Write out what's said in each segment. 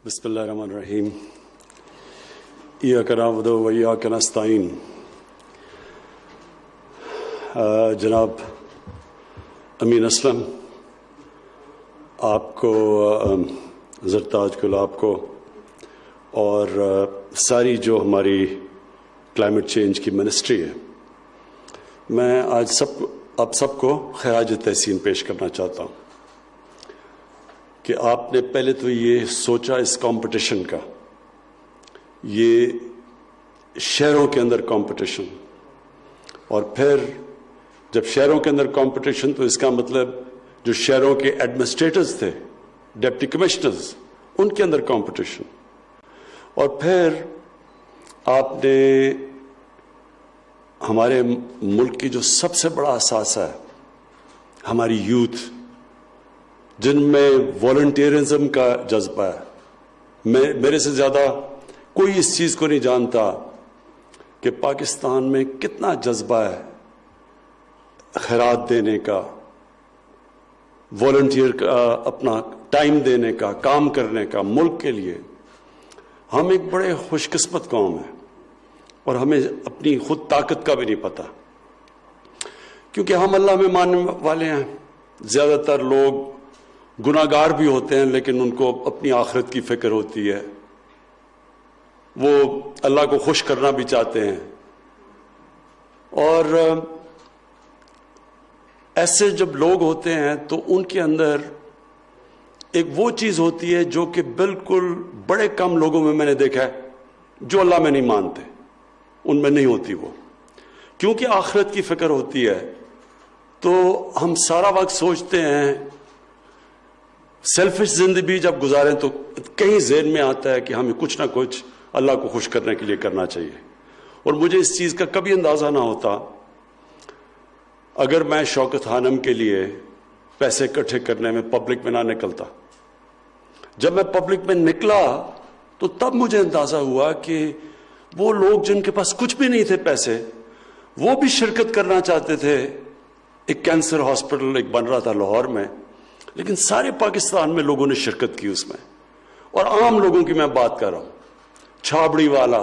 بسم اللہ الرحمن الرحیم ایاک نعبد و ایاک نستعین۔ جناب امین اسلم، آپ کو، زرتاج گل آپ کو، اور ساری جو ہماری کلائمیٹ چینج کی منسٹری ہے، میں آج آپ سب کو خراج تحسین پیش کرنا چاہتا ہوں کہ آپ نے پہلے تو یہ سوچا اس کمپٹیشن کا، یہ شہروں کے اندر کمپٹیشن، اور پھر جب شہروں کے اندر کمپٹیشن تو اس کا مطلب جو شہروں کے ایڈمنسٹریٹرز تھے، ڈپٹی کمشنرز، ان کے اندر کمپٹیشن، اور پھر آپ نے ہمارے ملک کی جو سب سے بڑا اثاثہ ہے، ہماری یوتھ، جن میں والنٹیرزم کا جذبہ ہے، میرے سے زیادہ کوئی اس چیز کو نہیں جانتا کہ پاکستان میں کتنا جذبہ ہے خیرات دینے کا، والنٹیئر کا، اپنا ٹائم دینے کا، کام کرنے کا ملک کے لیے۔ ہم ایک بڑے خوش قسمت قوم ہیں، اور ہمیں اپنی خود طاقت کا بھی نہیں پتہ، کیونکہ ہم اللہ میں ماننے والے ہیں۔ زیادہ تر لوگ گناہگار بھی ہوتے ہیں، لیکن ان کو اپنی آخرت کی فکر ہوتی ہے، وہ اللہ کو خوش کرنا بھی چاہتے ہیں، اور ایسے جب لوگ ہوتے ہیں تو ان کے اندر ایک وہ چیز ہوتی ہے جو کہ بالکل بڑے کم لوگوں میں نے دیکھا ہے، جو اللہ میں نہیں مانتے، ان میں نہیں ہوتی وہ، کیونکہ آخرت کی فکر ہوتی ہے۔ تو ہم سارا وقت سوچتے ہیں، سیلفش زندگی جب گزاریں تو کہیں ذہن میں آتا ہے کہ ہمیں کچھ نہ کچھ اللہ کو خوش کرنے کے لیے کرنا چاہیے، اور مجھے اس چیز کا کبھی اندازہ نہ ہوتا اگر میں شوکت خانم کے لیے پیسے اکٹھے کرنے میں پبلک میں نہ نکلتا۔ جب میں پبلک میں نکلا تو تب مجھے اندازہ ہوا کہ وہ لوگ جن کے پاس کچھ بھی نہیں تھے پیسے، وہ بھی شرکت کرنا چاہتے تھے۔ ایک کینسر ہاسپٹل ایک بن رہا تھا لاہور میں، لیکن سارے پاکستان میں لوگوں نے شرکت کی اس میں، اور عام لوگوں کی میں بات کر رہا ہوں، چھابڑی والا،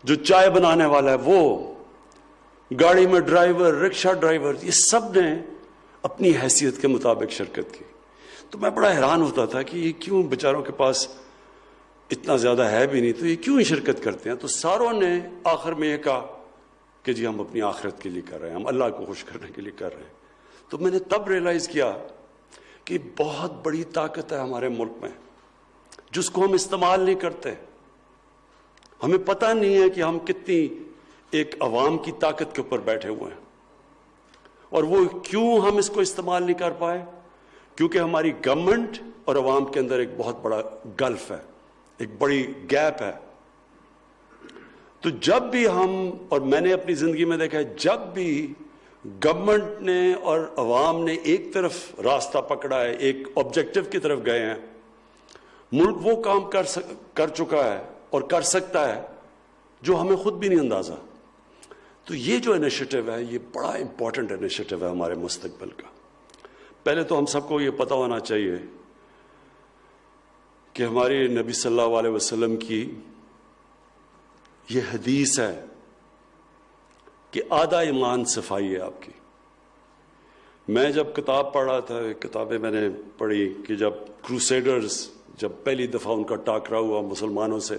جو چائے بنانے والا ہے، وہ گاڑی میں ڈرائیور، رکشہ ڈرائیور، یہ سب نے اپنی حیثیت کے مطابق شرکت کی۔ تو میں بڑا حیران ہوتا تھا کہ یہ کیوں بیچاروں کے پاس اتنا زیادہ ہے بھی نہیں، تو یہ کیوں ہی شرکت کرتے ہیں؟ تو ساروں نے آخر میں یہ کہا کہ جی ہم اپنی آخرت کے لیے کر رہے ہیں، ہم اللہ کو خوش کرنے کے لیے کر رہے ہیں۔ تو میں نے تب ریئلائز کیا کہ بہت بڑی طاقت ہے ہمارے ملک میں، جس کو ہم استعمال نہیں کرتے۔ ہمیں پتہ نہیں ہے کہ ہم کتنی ایک عوام کی طاقت کے اوپر بیٹھے ہوئے ہیں، اور وہ کیوں ہم اس کو استعمال نہیں کر پائے؟ کیونکہ ہماری گورنمنٹ اور عوام کے اندر ایک بہت بڑا گلف ہے، ایک بڑی گیپ ہے۔ تو جب بھی ہم، اور میں نے اپنی زندگی میں دیکھا ہے، جب بھی گورنمنٹ نے اور عوام نے ایک طرف راستہ پکڑا ہے، ایک آبجیکٹو کی طرف گئے ہیں، ملک وہ کام کر چکا ہے اور کر سکتا ہے جو ہمیں خود بھی نہیں اندازہ۔ تو یہ جو انیشیٹو ہے، یہ بڑا امپورٹنٹ انیشیٹو ہے ہمارے مستقبل کا۔ پہلے تو ہم سب کو یہ پتہ ہونا چاہیے کہ ہمارے نبی صلی اللہ علیہ وسلم کی یہ حدیث ہے کہ آدھا ایمان صفائی ہے آپ کی۔ میں جب کتاب پڑھ رہا تھا، کتابیں میں نے پڑھی کہ جب کروسیڈرز، جب پہلی دفعہ ان کا ٹاکرا ہوا مسلمانوں سے،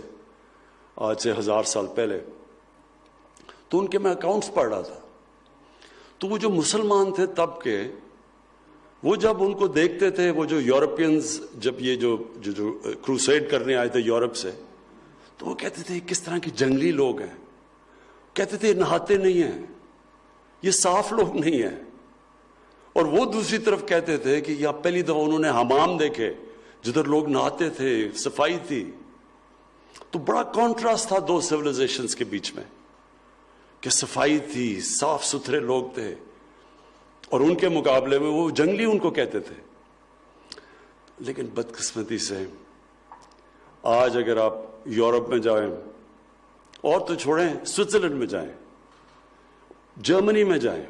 آج سے 1000 سال پہلے، تو ان کے میں اکاؤنٹس پڑھ رہا تھا۔ تو وہ جو مسلمان تھے تب کے، وہ جب ان کو دیکھتے تھے، وہ جو یورپینز، جب یہ جو کروسیڈ کرنے آئے تھے یورپ سے، تو وہ کہتے تھے کس طرح کے جنگلی لوگ ہیں، کہتے تھے نہاتے نہیں ہیں، یہ صاف لوگ نہیں ہیں۔ اور وہ دوسری طرف کہتے تھے کہ یا پہلی دفعہ انہوں نے حمام دیکھے جدھر لوگ نہاتے تھے، صفائی تھی۔ تو بڑا کانٹراسٹ تھا دو سیولائزیشنز کے بیچ میں، کہ صفائی تھی، صاف ستھرے لوگ تھے، اور ان کے مقابلے میں وہ جنگلی ان کو کہتے تھے۔ لیکن بدقسمتی سے آج اگر آپ یورپ میں جائیں، اور تو چھوڑیں سوئٹزرلینڈ میں جائیں، جرمنی میں جائیں،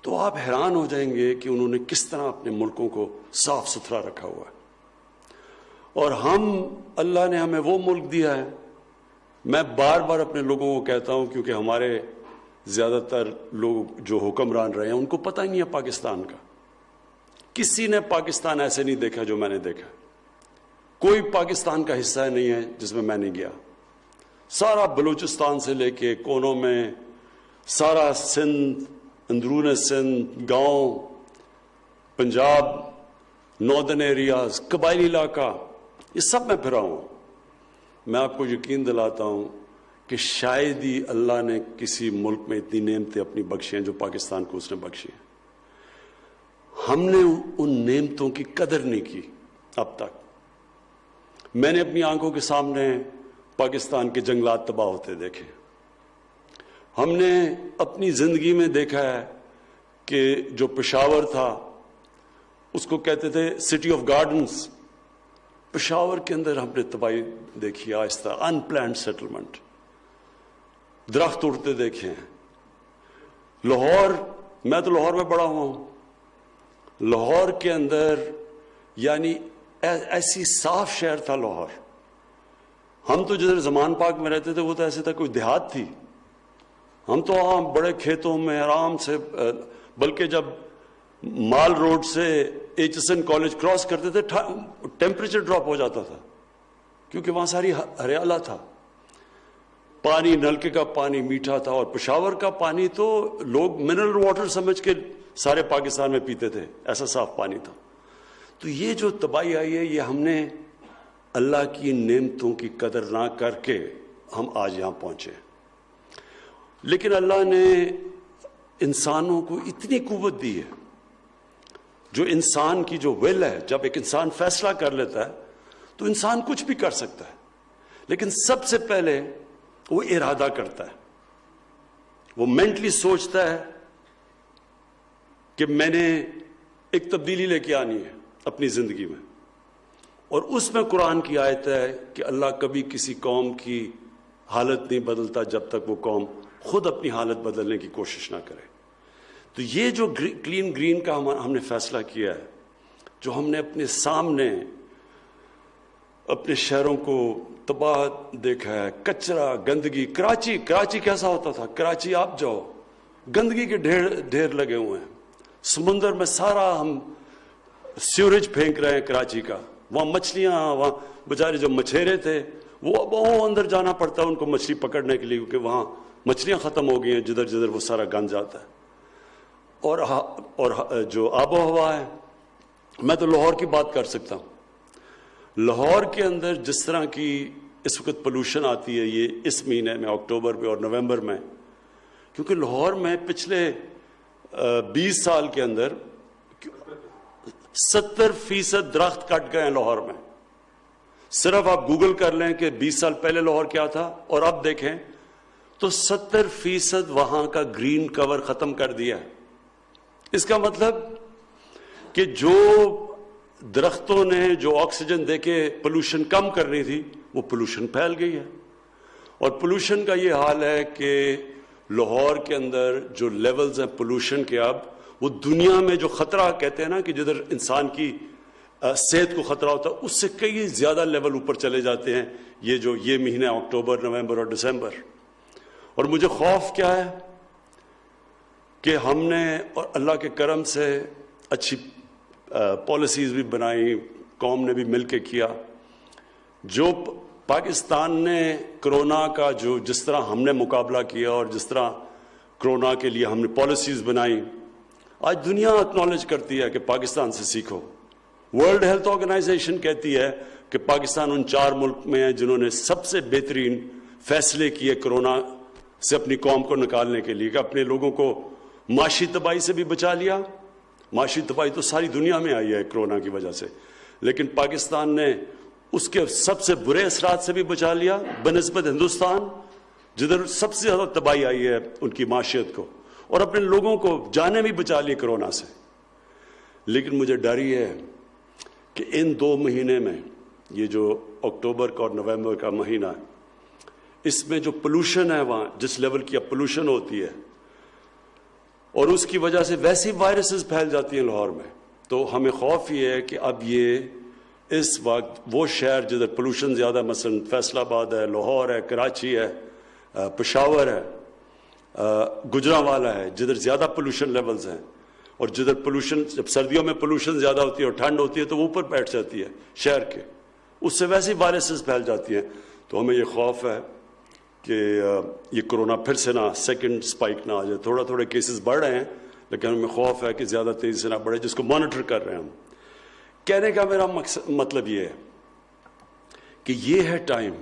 تو آپ حیران ہو جائیں گے کہ انہوں نے کس طرح اپنے ملکوں کو صاف ستھرا رکھا ہوا ہے۔ اور اللہ نے ہمیں وہ ملک دیا ہے. میں بار بار اپنے لوگوں کو کہتا ہوں، کیونکہ ہمارے زیادہ تر لوگ جو حکمران رہے ہیں ان کو پتہ ہی نہیں ہے پاکستان کا. کسی نے پاکستان ایسے نہیں دیکھا جو میں نے دیکھا. کوئی پاکستان کا حصہ نہیں ہے جس میں میں نہیں گیا. سارا بلوچستان سے لے کے کونوں میں، سارا سندھ، اندرون سندھ، گاؤں، پنجاب، ناردرن ایریاز، قبائلی علاقہ، یہ سب میں پھرا ہوں. میں آپ کو یقین دلاتا ہوں کہ شاید ہی اللہ نے کسی ملک میں اتنی نعمتیں اپنی بخشی ہیں جو پاکستان کو اس نے بخشی ہیں. ہم نے ان نعمتوں کی قدر نہیں کی اب تک. میں نے اپنی آنکھوں کے سامنے پاکستان کے جنگلات تباہ ہوتے دیکھے. ہم نے اپنی زندگی میں دیکھا ہے کہ جو پشاور تھا اس کو کہتے تھے سٹی آف گارڈنز. پشاور کے اندر ہم نے تباہی دیکھی آہستہ، ان پلانڈ سیٹلمنٹ، درخت اڑتے دیکھے ہیں. لاہور، میں تو لاہور میں بڑا ہوا ہوں. لاہور کے اندر یعنی ایسی صاف شہر تھا لاہور. ہم تو جدھر زمان پاک میں رہتے تھے وہ تو ایسے تھا کوئی دیہات تھی. ہم تو وہاں بڑے کھیتوں میں آرام سے، بلکہ جب مال روڈ سے H S N college cross کرتے تھے ٹیمپریچر ڈراپ ہو جاتا تھا کیونکہ وہاں ساری ہریالہ تھا. پانی نلکے کا پانی میٹھا تھا، اور پشاور کا پانی تو لوگ منرل واٹر سمجھ کے سارے پاکستان میں پیتے تھے، ایسا صاف پانی تھا. تو یہ جو تباہی آئی ہے یہ ہم نے اللہ کی نعمتوں کی قدر نہ کر کے ہم آج یہاں پہنچے. لیکن اللہ نے انسانوں کو اتنی قوت دی ہے، جو انسان کی جو ول ہے، جب ایک انسان فیصلہ کر لیتا ہے تو انسان کچھ بھی کر سکتا ہے. لیکن سب سے پہلے وہ ارادہ کرتا ہے، وہ مینٹلی سوچتا ہے کہ میں نے ایک تبدیلی لے کے آنی ہے اپنی زندگی میں. اور اس میں قرآن کی آیت ہے کہ اللہ کبھی کسی قوم کی حالت نہیں بدلتا جب تک وہ قوم خود اپنی حالت بدلنے کی کوشش نہ کرے. تو یہ جو کلین گرین کا ہم نے فیصلہ کیا ہے، جو ہم نے اپنے سامنے اپنے شہروں کو تباہ دیکھا ہے، کچرا، گندگی. کراچی کیسا ہوتا تھا؟ کراچی آپ جاؤ، گندگی کے ڈھیر لگے ہوئے ہیں. سمندر میں سارا ہم سیوریج پھینک رہے ہیں کراچی کا. وہاں مچھلیاں، وہاں بیچارے جو مچھیرے تھے وہ بہت اندر جانا پڑتا ہے ان کو مچھلی پکڑنے کے لیے، کیونکہ وہاں مچھلیاں ختم ہو گئی ہیں جدھر جدھر وہ سارا گند جاتا ہے. اور جو آب و ہوا ہے، میں تو لاہور کی بات کر سکتا ہوں. لاہور کے اندر جس طرح کی اس وقت پولوشن آتی ہے، یہ اس مہینے میں اکتوبر میں اور نومبر میں، کیونکہ لاہور میں پچھلے 20 سال کے اندر 70% درخت کٹ گئے ہیں لاہور میں. صرف آپ گوگل کر لیں کہ 20 سال پہلے لاہور کیا تھا اور اب دیکھیں تو 70% وہاں کا گرین کور ختم کر دیا ہے. اس کا مطلب کہ جو درختوں نے جو آکسیجن دے کے پولوشن کم کرنی تھی وہ پولوشن پھیل گئی ہے. اور پولوشن کا یہ حال ہے کہ لاہور کے اندر جو لیولز ہیں پولوشن کے، اب وہ دنیا میں جو خطرہ کہتے ہیں نا کہ جدھر انسان کی صحت کو خطرہ ہوتا ہے، اس سے کئی زیادہ لیول اوپر چلے جاتے ہیں یہ مہینہ اکتوبر، نومبر اور دسمبر. اور مجھے خوف کیا ہے کہ ہم نے اور اللہ کے کرم سے اچھی پالیسیز بھی بنائی، قوم نے بھی مل کے کیا. جو پاکستان نے کرونا کا جس طرح ہم نے مقابلہ کیا اور جس طرح کرونا کے لیے ہم نے پالیسیز بنائی، آج دنیا اکنالج کرتی ہے کہ پاکستان سے سیکھو. ورلڈ ہیلتھ آرگنائزیشن کہتی ہے کہ پاکستان ان 4 ملک میں ہیں جنہوں نے سب سے بہترین فیصلے کیے کرونا سے اپنی قوم کو نکالنے کے لیے، کہ اپنے لوگوں کو معاشی تباہی سے بھی بچا لیا. معاشی تباہی تو ساری دنیا میں آئی ہے کرونا کی وجہ سے، لیکن پاکستان نے اس کے سب سے برے اثرات سے بھی بچا لیا بنسبت ہندوستان، جدھر سب سے زیادہ تباہی آئی ہے ان کی معاشیت کو، اور اپنے لوگوں کو جانیں بھی بچا لی کرونا سے. لیکن مجھے ڈر یہ ہے کہ ان 2 مہینے میں، یہ جو اکتوبر کا اور نومبر کا مہینہ ہے، اس میں جو پولوشن ہے، وہاں جس لیول کی اب پولوشن ہوتی ہے اور اس کی وجہ سے ویسی وائرسز پھیل جاتی ہیں لاہور میں، تو ہمیں خوف یہ ہے کہ اب یہ اس وقت وہ شہر جدھر پولوشن زیادہ، مثلا فیصل آباد ہے، لاہور ہے، کراچی ہے، پشاور ہے، گجرانوالہ ہے، جدھر زیادہ پولوشن لیولز ہیں، اور جدھر پولوشن جب سردیوں میں پولوشن زیادہ ہوتی ہے اور ٹھنڈ ہوتی ہے تو وہ اوپر بیٹھ جاتی ہے شہر کے، اس سے ویسے وائرسز پھیل جاتی ہیں. تو ہمیں یہ خوف ہے کہ یہ کرونا پھر سے نہ سیکنڈ سپائک نہ آ جائے. تھوڑے کیسز بڑھ رہے ہیں لیکن ہمیں خوف ہے کہ زیادہ تیزی سے نہ بڑھے، جس کو مانیٹر کر رہے ہیں ہم. کہنے کا میرا مطلب یہ ہے کہ یہ ہے ٹائم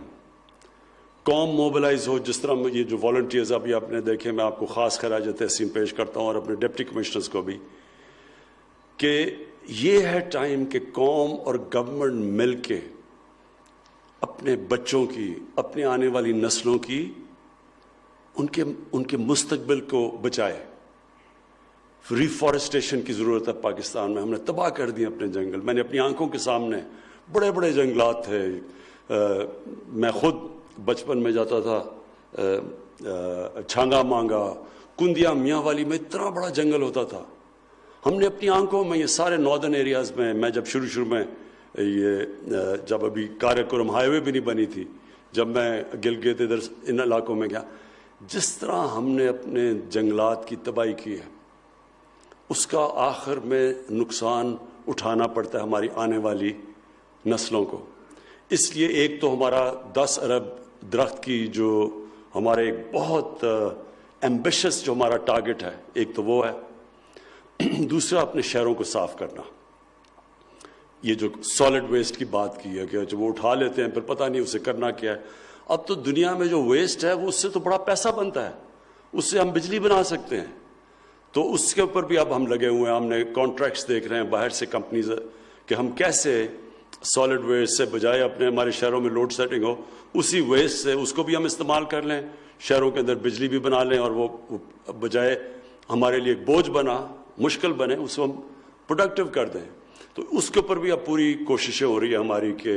قوم موبلائز ہو. جس طرح یہ جو والنٹیئرز ابھی آپ نے دیکھے، میں آپ کو خاص خراج تحسین پیش کرتا ہوں اور اپنے ڈپٹی کمشنرز کو بھی، کہ یہ ہے ٹائم کہ قوم اور گورنمنٹ مل کے اپنے بچوں کی، اپنے آنے والی نسلوں کی، ان کے مستقبل کو بچائے. ریفارسٹیشن کی ضرورت ہے پاکستان میں. ہم نے تباہ کر دیے اپنے جنگل. میں نے اپنی آنکھوں کے سامنے بڑے بڑے جنگلات تھے. میں خود بچپن میں جاتا تھا چھانگا مانگا، کندیا میاں والی میں اتنا بڑا جنگل ہوتا تھا. ہم نے اپنی آنکھوں میں یہ سارے ناردرن ایریاز میں جب شروع میں یہ جب ابھی کارکرم ہائی وے بھی نہیں بنی تھی، جب میں گلگت ادھر ان علاقوں میں گیا، جس طرح ہم نے اپنے جنگلات کی تباہی کی ہے، اس کا آخر میں نقصان اٹھانا پڑتا ہے ہماری آنے والی نسلوں کو. اس لیے ایک تو ہمارا 10 ارب درخت کی جو ہمارے ایک بہت ایمبیشس جو ہمارا ٹارگٹ ہے، ایک تو وہ ہے. دوسرا اپنے شہروں کو صاف کرنا. یہ جو سالڈ ویسٹ کی بات کی ہے کہ جب وہ اٹھا لیتے ہیں پھر پتہ نہیں اسے کرنا کیا ہے. اب تو دنیا میں جو ویسٹ ہے وہ اس سے تو بڑا پیسہ بنتا ہے، اس سے ہم بجلی بنا سکتے ہیں. تو اس کے اوپر بھی اب ہم لگے ہوئے ہیں. ہم نے کانٹریکٹس دیکھ رہے ہیں باہر سے کمپنیز کہ ہم کیسے سالڈ ویسٹ سے بجائے اپنے ہمارے شہروں میں لوڈ سیٹنگ ہو، اسی ویسٹ سے اس کو بھی ہم استعمال کر لیں، شہروں کے اندر بجلی بھی بنا لیں، اور وہ بجائے ہمارے لیے ایک بوجھ بنا، مشکل بنے، اس کو ہم پروڈکٹیو کر دیں. تو اس کے اوپر بھی اب پوری کوششیں ہو رہی ہیں ہماری کہ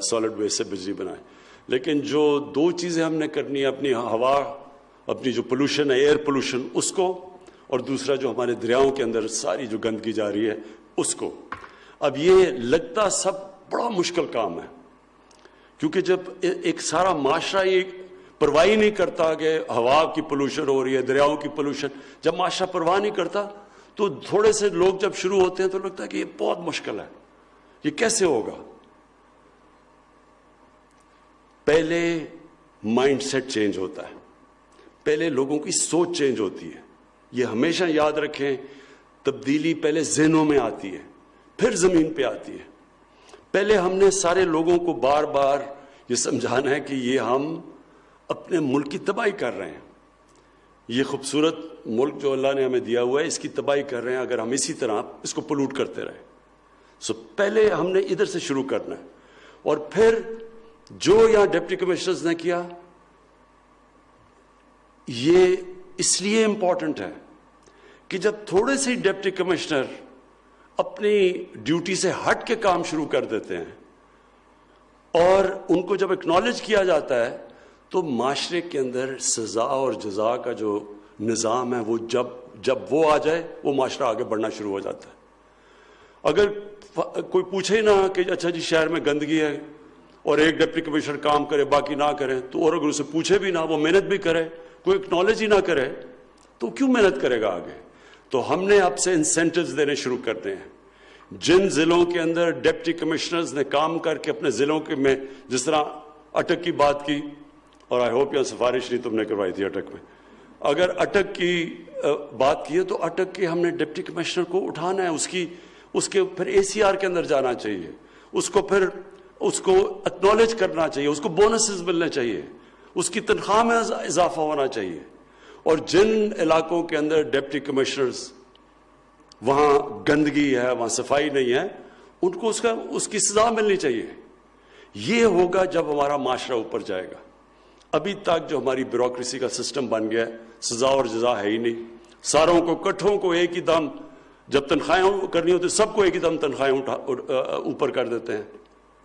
سالڈ ویسٹ سے بجلی بنائیں. لیکن جو 2 چیزیں ہم نے کرنی ہے، اپنی ہوا، اپنی جو پولوشن ہے ایئر پولوشن، اس کو، اور دوسرا جو ہمارے دریاؤں کے اندر ساری جو گندگی جا رہی ہے اس کو. اب یہ لگتا سب بڑا مشکل کام ہے، کیونکہ جب ایک سارا معاشرہ یہ پرواہ نہیں کرتا کہ ہوا کی پولوشن ہو رہی ہے، دریاؤں کی پولوشن، جب معاشرہ پرواہ نہیں کرتا تو تھوڑے سے لوگ جب شروع ہوتے ہیں تو لگتا ہے کہ یہ بہت مشکل ہے، یہ کیسے ہوگا. پہلے مائنڈ سیٹ چینج ہوتا ہے، پہلے لوگوں کی سوچ چینج ہوتی ہے. یہ ہمیشہ یاد رکھیں، تبدیلی پہلے ذہنوں میں آتی ہے پھر زمین پہ آتی ہے. پہلے ہم نے سارے لوگوں کو بار بار یہ سمجھانا ہے کہ یہ ہم اپنے ملک کی تباہی کر رہے ہیں. یہ خوبصورت ملک جو اللہ نے ہمیں دیا ہوا ہے، اس کی تباہی کر رہے ہیں اگر ہم اسی طرح اس کو پولوٹ کرتے رہے. پہلے ہم نے ادھر سے شروع کرنا ہے. اور پھر جو یہاں ڈپٹی کمشنرز نے کیا، یہ اس لیے امپورٹنٹ ہے کہ جب تھوڑے سے ڈپٹی کمشنر اپنی ڈیوٹی سے ہٹ کے کام شروع کر دیتے ہیں اور ان کو جب اکنالج کیا جاتا ہے، تو معاشرے کے اندر سزا اور جزا کا جو نظام ہے وہ جب وہ آ جائے، وہ معاشرہ آگے بڑھنا شروع ہو جاتا ہے. اگر کوئی پوچھے نہ کہ اچھا جی شہر میں گندگی ہے اور ایک ڈپٹی کمشنر کام کرے باقی نہ کرے، تو اور اگر اسے پوچھے بھی نہ، وہ محنت بھی کرے، کوئی اکنالج ہی نہ کرے، تو کیوں محنت کرے گا آگے. تو ہم نے اب سے انسینٹیوز دینے شروع کرتے ہیں. جن ضلعوں کے اندر ڈپٹی کمشنرز نے کام کر کے اپنے ضلعوں کے میں، جس طرح اٹک کی بات کی، اور آئی ہوپ یہاں سفارش نہیں تم نے کروائی تھی اٹک میں، اگر اٹک کی بات کی ہے تو اٹک کے ہم نے ڈپٹی کمشنر کو اٹھانا ہے، اس کے پھر اے سی آر کے اندر جانا چاہیے، اس کو اکنالج کرنا چاہیے، اس کو بونسز ملنے چاہیے، اس کی تنخواہ میں اضافہ ہونا چاہیے. اور جن علاقوں کے اندر ڈپٹی کمشنرز وہاں گندگی ہے، وہاں صفائی نہیں ہے، ان کو اس کی سزا ملنی چاہیے. یہ ہوگا جب ہمارا معاشرہ اوپر جائے گا. ابھی تک جو ہماری بیوروکریسی کا سسٹم بن گیا ہے، سزا اور جزا ہے ہی نہیں. ساروں کو کٹھوں کو ایک ہی دم، جب تنخواہیں کرنی ہوتی سب کو ایک ہی دم تنخواہیں اوپر کر دیتے ہیں.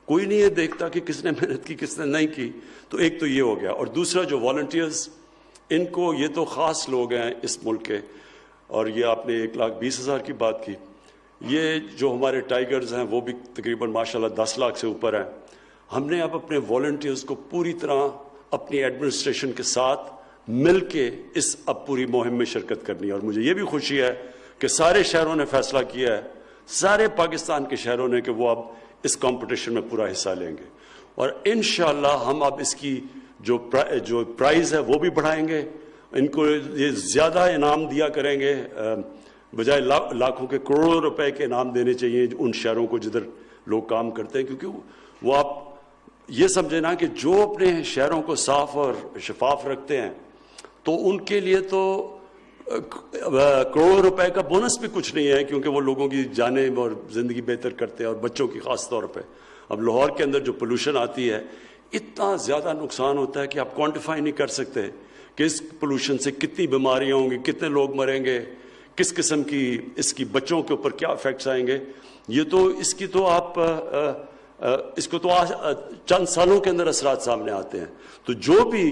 کوئی نہیں یہ دیکھتا کہ کس نے محنت کی کس نے نہیں کی. تو ایک تو یہ ہو گیا. اور دوسرا جو والنٹیئرز، ان کو، یہ تو خاص لوگ ہیں اس ملک کے، اور یہ آپ نے 1,20,000 کی بات کی، یہ جو ہمارے ٹائیگرز ہیں وہ بھی تقریباً ماشاءاللہ 10 لاکھ سے اوپر ہیں. ہم نے اب اپنے والنٹیئرز کو پوری طرح اپنی ایڈمنسٹریشن کے ساتھ مل کے اس اب پوری مہم میں شرکت کرنی ہے. اور مجھے یہ بھی خوشی ہے کہ سارے شہروں نے فیصلہ کیا ہے, سارے پاکستان کے شہروں نے, کہ وہ اب اس کمپٹیشن میں پورا حصہ لیں گے. اور انشاءاللہ ہم اب اس کی جو پرائز ہے وہ بھی بڑھائیں گے. ان کو یہ زیادہ انعام دیا کریں گے, بجائے لاکھوں کے کروڑوں روپے کے انعام دینے چاہیے ان شہروں کو جدھر لوگ کام کرتے ہیں. کیونکہ وہ آپ یہ سمجھیں نا کہ جو اپنے شہروں کو صاف اور شفاف رکھتے ہیں تو ان کے لیے تو کروڑوں روپے کا بونس بھی کچھ نہیں ہے, کیونکہ وہ لوگوں کی جانیں اور زندگی بہتر کرتے ہیں, اور بچوں کی خاص طور پہ. اب لاہور کے اندر جو پولوشن آتی ہے, اتنا زیادہ نقصان ہوتا ہے کہ آپ کوانٹیفائی نہیں کر سکتے کہ اس پولوشن سے کتنی بیماریاں ہوں گی, کتنے لوگ مریں گے, کس قسم کی اس کی بچوں کے اوپر کیا افیکٹس آئیں گے. یہ تو اس کی تو آپ اس کو تو چند سالوں کے اندر اثرات سامنے آتے ہیں. تو جو بھی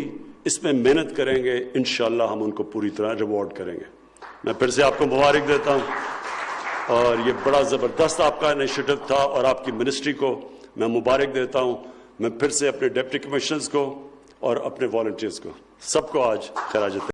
اس میں محنت کریں گے انشاءاللہ ہم ان کو پوری طرح ریوارڈ کریں گے. میں پھر سے آپ کو مبارک دیتا ہوں, اور یہ بڑا زبردست آپ کا انیشیٹو تھا, اور آپ کی منسٹری کو میں مبارک دیتا ہوں. میں پھر سے اپنے ڈپٹی کمشنرز کو اور اپنے والنٹیئرز کو سب کو آج خراج